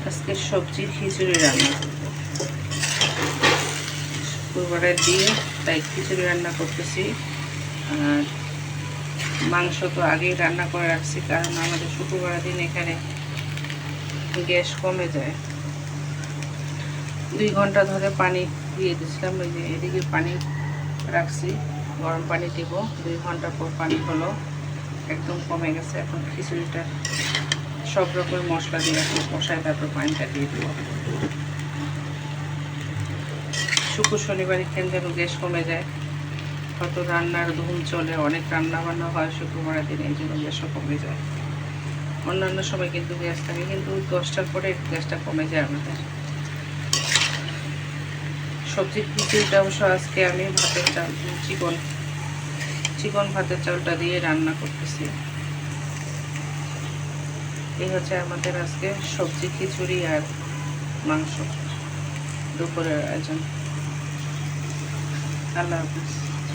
আজকে সবজি খিচুড়ি রান্না করব। শুক্রবারে দিয়ে তাই খিচুড়ি রান্না করতেছি। আর মাংস তো আগেই রান্না করে রাখছি, কারণ আমাদের শুক্রবার দিন এখানে গ্যাস কমে যায়। 2 ঘন্টা ধরে পানি দিয়ে দিয়েছিলাম, ওই যে এদিকে পানি রাখছি, গরম পানি দিব। 2 ঘন্টা পর পানি হলো, একদম কমে গেছে। এখন খিচুড়িটা সব রকমের মশলা দিয়ে এখন কষায় তারপর পানিটা দিয়ে দিব। শুক্র শনিবার এখান যেন গ্যাস কমে যায়, হয়তো রান্নার ধুম চলে, অনেক রান্না বান্না হয় শুক্রবারের দিনে, এই জন্য গ্যাসও কমে যায়। অন্যান্য সময় কিন্তু গ্যাস থাকে, কিন্তু 10টার পরে গ্যাসটা কমে যায় আমাদের। সবজির খিচুড়িটা অবশ্য আজকে আমি ভাতের চাল, চিকন ভাতের চালটা দিয়ে রান্না করতেছি। এই হচ্ছে আমাদের আজকে সবজি খিচুড়ি আর মাংস দুপুরের আয়োজন। আল্লাহ হাফিজ।